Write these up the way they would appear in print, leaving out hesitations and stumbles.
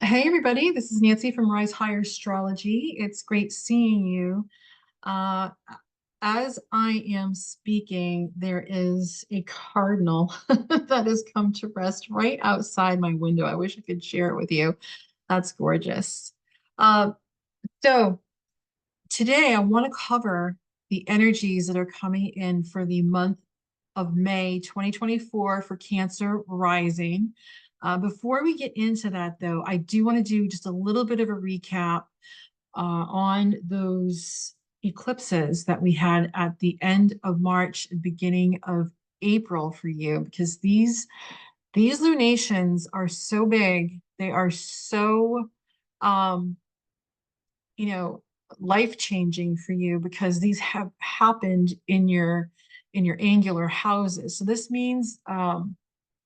Hey everybody, this is Nancy from Rise Higher Astrology. It's great seeing you. Uh, as I am speaking, there is a cardinal that has come to rest right outside my window. I wish I could share it with you. That's gorgeous. Uh, so today I want to cover the energies that are coming in for the month of May 2024 for Cancer rising. Before we get into that, though, I do want to do just a little bit of a recap on those eclipses that we had at the end of March, beginning of April for you, because these lunations are so big. They are so um, you know, life-changing for you because these have happened in your angular houses. So this means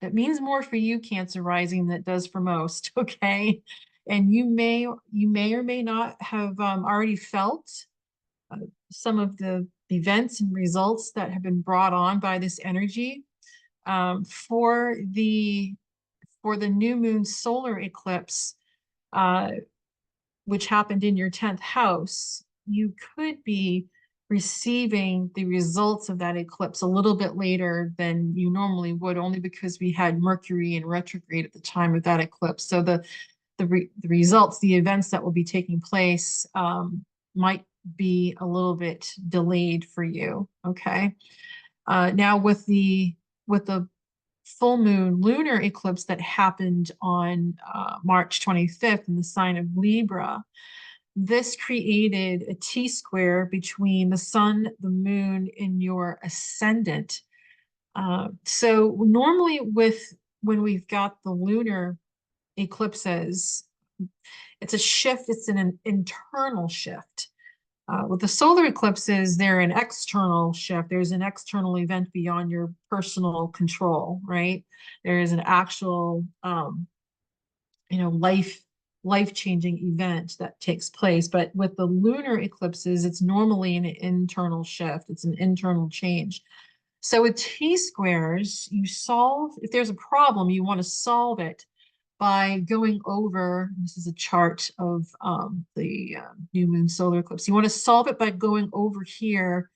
it means more for you, Cancer rising, than it does for most, okay? And you may or may not have already felt uh, some of the events and results that have been brought on by this energy. For the new moon solar eclipse, uh, which happened in your 10th house, you could be receiving the results of that eclipse a little bit later than you normally would, only because we had Mercury in retrograde at the time of that eclipse. So the results, the events that will be taking place, might be a little bit delayed for you. Okay. Now with the full moon lunar eclipse that happened on March 25th in the sign of Libra, this created a T square between the sun, the moon, and your ascendant. So normally when we've got the lunar eclipses, it's a shift, it's an internal shift. With the solar eclipses, they're an external shift. There's an external event beyond your personal control, right? There is an actual, life-changing event that takes place. But with the lunar eclipses, it's normally an internal shift. It's an internal change. So with T squares, you solve, if there's a problem, you want to solve it by going over, this is a chart of the new moon solar eclipse. You want to solve it by going over here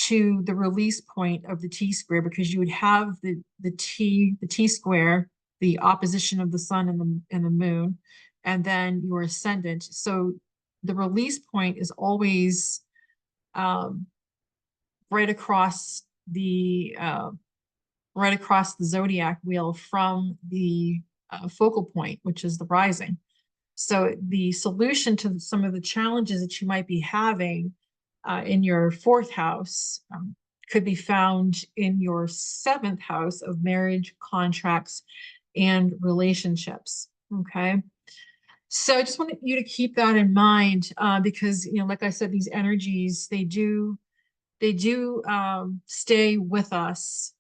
to the release point of the T square, because you would have the T square, the opposition of the sun and the moon, and then your ascendant. So the release point is always um, right across the zodiac wheel from the focal point, which is the rising. So the solution to some of the challenges that you might be having in your fourth house could be found in your seventh house of marriage, contracts, and relationships. Okay. So I just want you to keep that in mind because, like I said, these energies, they do stay with us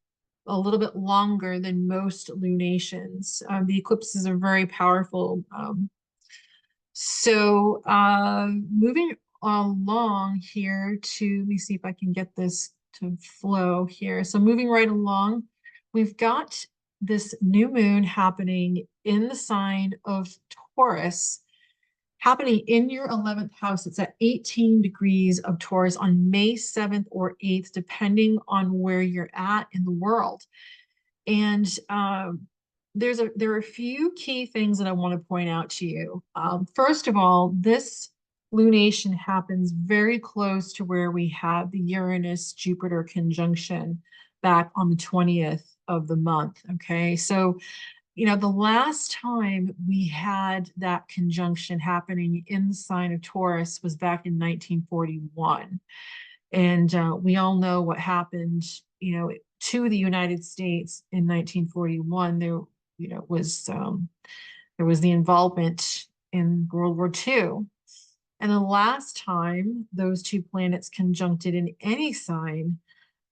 a little bit longer than most lunations. The eclipses are very powerful. Moving along here to, let me see if I can get this to flow here. So moving right along, we've got this new moon happening in the sign of Taurus, happening in your 11th house. It's at 18 degrees of Taurus on May 7th or 8th, depending on where you're at in the world. And there are a few key things that I want to point out to you. First of all, this lunation happens very close to where we had the Uranus-Jupiter conjunction back on the 20th of the month. Okay, so the last time we had that conjunction happening in the sign of Taurus was back in 1941. And we all know what happened, to the United States in 1941. There was the involvement in World War II. And the last time those two planets conjuncted in any sign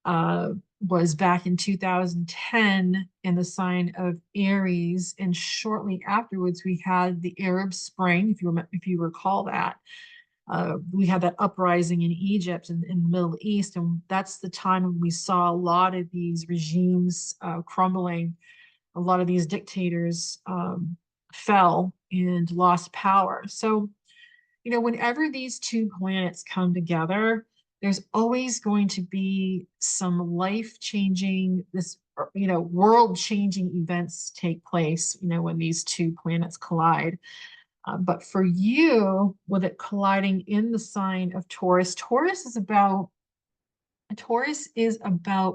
uh, was back in 2010 in the sign of Aries, and shortly afterwards we had the Arab Spring, if you recall that. We had that uprising in Egypt and in the Middle East, and that's the time when we saw a lot of these regimes crumbling. A lot of these dictators fell, and lost power. So, whenever these two planets come together, there's always going to be some life-changing, world-changing events take place, when these two planets collide. But for you, with it colliding in the sign of Taurus, Taurus is about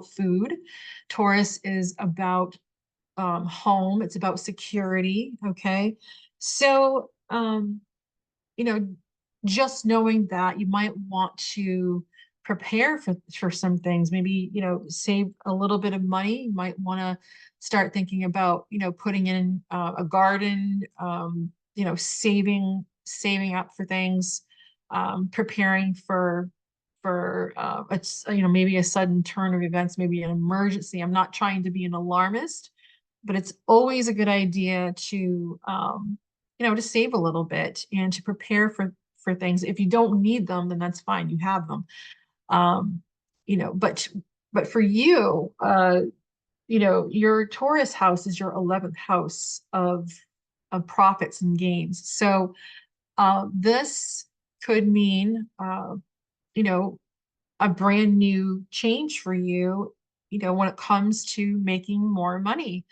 food. Taurus is about home. It's about security. Okay. So, you know, just knowing that you might want to prepare for some things, maybe, save a little bit of money. You might want to start thinking about, putting in a garden, saving up for things, preparing for it's maybe a sudden turn of events, maybe an emergency. I'm not trying to be an alarmist, but it's always a good idea to to save a little bit and to prepare for things. If you don't need them, then that's fine. You have them. Um, but for you, your Taurus house is your 11th house of profits and gains. So this could mean you know, a brand new change for you, when it comes to making more money.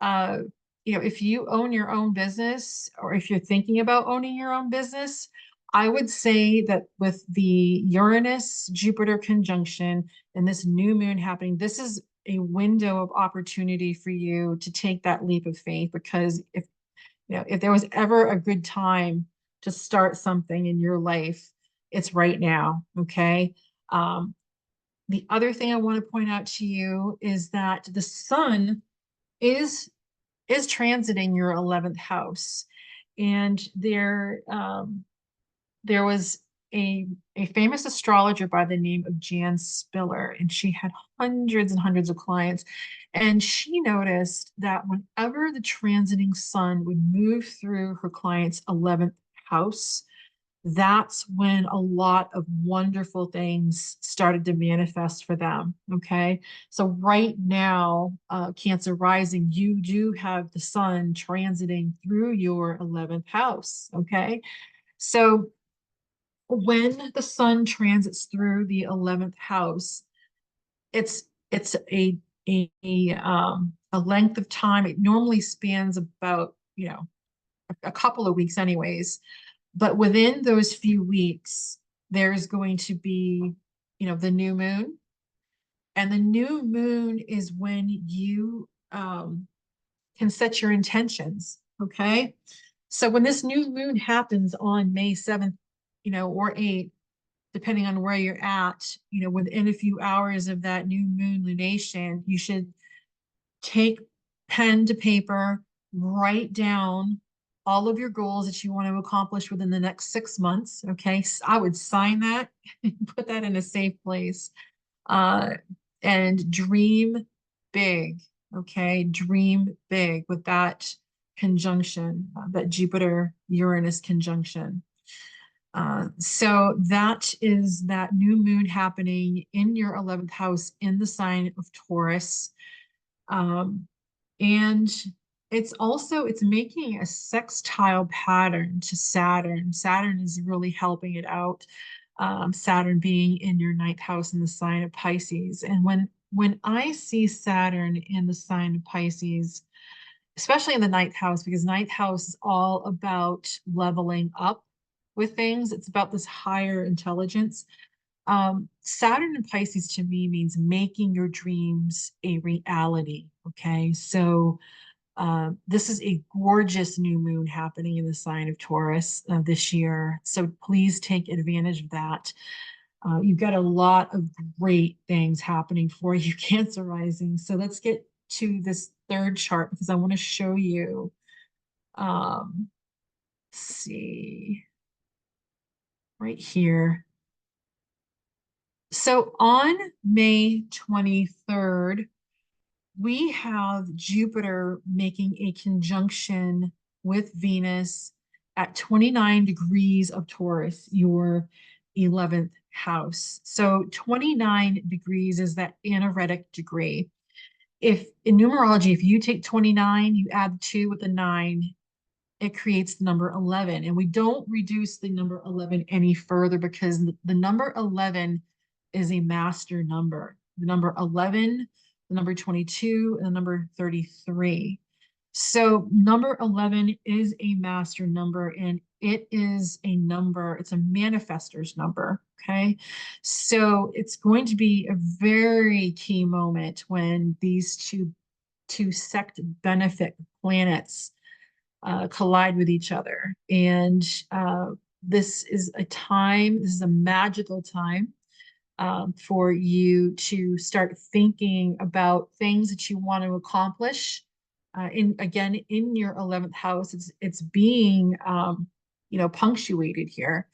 Uh, if you own your own business or if you're thinking about owning your own business, I would say that with the Uranus Jupiter conjunction and this new moon happening, this is a window of opportunity for you to take that leap of faith. Because if there was ever a good time to start something in your life, it's right now. Okay. Um, the other thing I want to point out to you is that the sun is transiting your 11th house, and there was a famous astrologer by the name of Jan Spiller, and she had hundreds and hundreds of clients. And she noticed that whenever the transiting sun would move through her client's 11th house, that's when a lot of wonderful things started to manifest for them. Okay. So right now, Cancer rising, you do have the sun transiting through your 11th house. Okay. So when the sun transits through the 11th house, it's a length of time. It normally spans about, a couple of weeks anyways. But within those few weeks, there's going to be, the new moon. And the new moon is when you can set your intentions. Okay. So when this new moon happens on May 7th, or 8th, depending on where you're at, within a few hours of that new moon lunation, you should take pen to paper, write down all of your goals that you want to accomplish within the next 6 months. Okay. So I would sign that and put that in a safe place. Uh, and dream big. Okay. Dream big with that conjunction, that Jupiter Uranus conjunction. So that is that new moon happening in your 11th house in the sign of Taurus. Um, and it's making a sextile pattern to Saturn. Saturn is really helping it out. Saturn being in your ninth house in the sign of Pisces. And when I see Saturn in the sign of Pisces, especially in the ninth house, because ninth house is all about leveling up with things. It's about this higher intelligence. Saturn in Pisces to me means making your dreams a reality. Okay. So this is a gorgeous new moon happening in the sign of Taurus this year. So please take advantage of that. You've got a lot of great things happening for you, Cancer rising. So let's get to this third chart because I want to show you. Let's see right here. So on May 23rd, we have Jupiter making a conjunction with Venus at 29 degrees of Taurus, your 11th house. So 29 degrees is that anaretic degree. If in numerology, if you take 29, you add 2 with the 9, it creates the number 11. And we don't reduce the number 11 any further because the number 11 is a master number. The number 11, the number 22, and the number 33. So number 11 is a master number and it is a number, it's a manifestor's number. Okay. So it's going to be a very key moment when these two sect benefit planets collide with each other. And this is a time, this is a magical time for you to start thinking about things that you want to accomplish. In your 11th house, it's being punctuated here.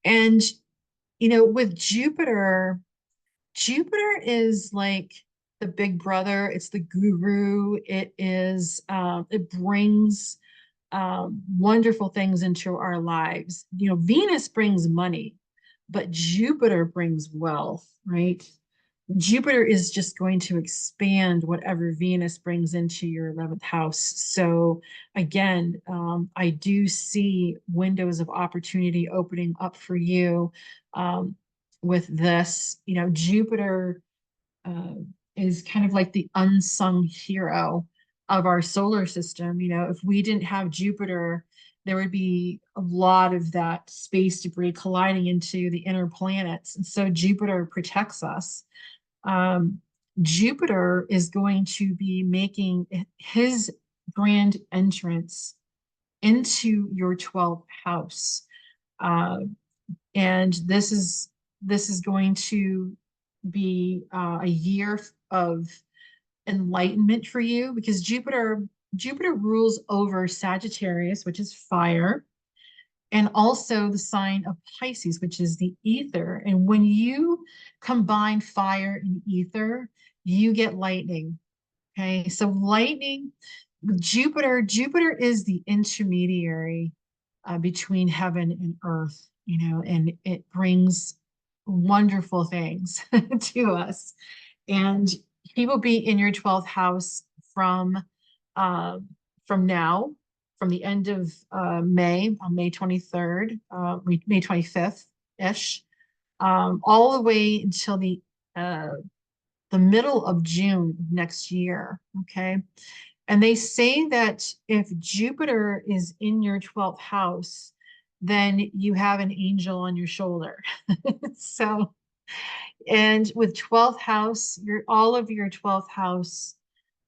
And with Jupiter, Jupiter is like the big brother. It's the guru. It brings wonderful things into our lives. Venus brings money, but Jupiter brings wealth, right? Jupiter is just going to expand whatever Venus brings into your 11th house. So again, I do see windows of opportunity opening up for you with this. Jupiter uh, is kind of like the unsung hero of our solar system. If we didn't have Jupiter, there would be a lot of that space debris colliding into the inner planets. And so Jupiter protects us. um, Jupiter is going to be making his grand entrance into your 12th house. Uh, and this is going to be a year of enlightenment for you because Jupiter rules over Sagittarius, which is fire, and also the sign of Pisces, which is the ether. And when you combine fire and ether, you get lightning. Okay. So lightning, Jupiter is the intermediary between heaven and earth, and it brings wonderful things to us. And he will be in your 12th house uh, from now, from the end of May, on May 23rd, May 25th-ish, all the way until the middle of June next year. Okay. And they say that if Jupiter is in your 12th house, then you have an angel on your shoulder. So, and with 12th house, all of your 12th house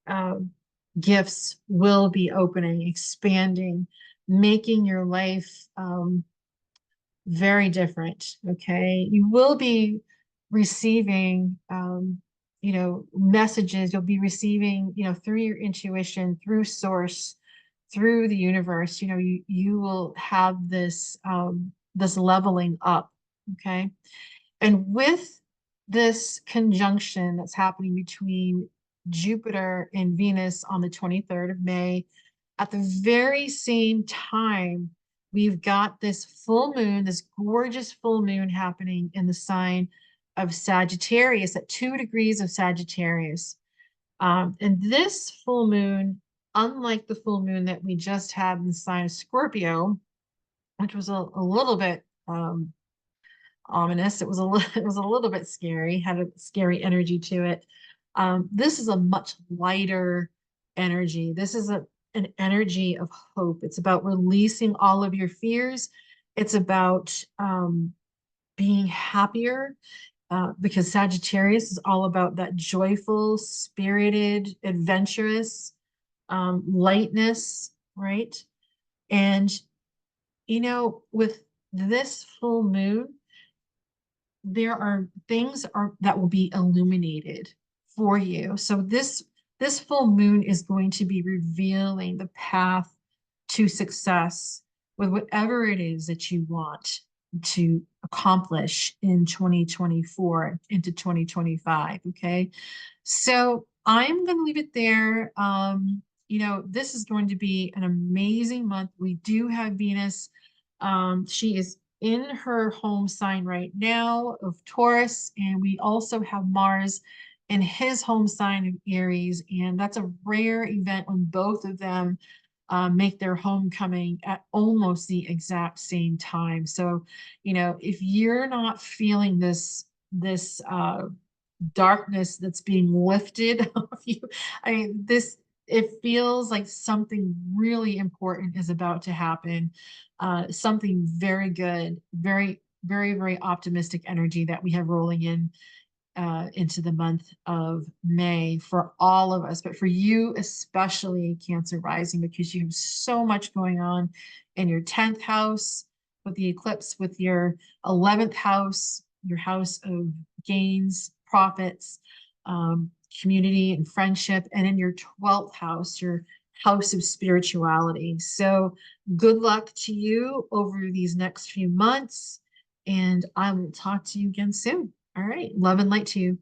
um, gifts will be opening, expanding, making your life very different. Okay. You will be receiving, messages. You'll be receiving, through your intuition, through source, through the universe. You will have this leveling up. Okay. And with this conjunction that's happening between Jupiter and Venus on the 23rd of May, at the very same time, we've got this full moon, this gorgeous full moon happening in the sign of Sagittarius at 2 degrees of Sagittarius. And this full moon, unlike the full moon that we just had in the sign of Scorpio, which was a little bit ominous. It was a little bit scary, had a scary energy to it. This is a much lighter energy. This is an energy of hope. It's about releasing all of your fears. It's about being happier because Sagittarius is all about that joyful, spirited, adventurous lightness, right? And, with this full moon, there are things that will be illuminated for you. So this full moon is going to be revealing the path to success with whatever it is that you want to accomplish in 2024 into 2025. Okay. So I'm going to leave it there. This is going to be an amazing month. We do have Venus. She is in her home sign right now of Taurus, and we also have Mars in his home sign of Aries, and that's a rare event when both of them make their homecoming at almost the exact same time. So, if you're not feeling this darkness that's being lifted off you, I mean, it feels like something really important is about to happen. Something very good, very, very, very optimistic energy that we have rolling in into the month of May for all of us, but for you especially, Cancer rising, because you have so much going on in your 10th house with the eclipse, with your 11th house, your house of gains, profits, community, and friendship, and in your 12th house, your house of spirituality. So, good luck to you over these next few months, and I will talk to you again soon. All right. Love and light to you.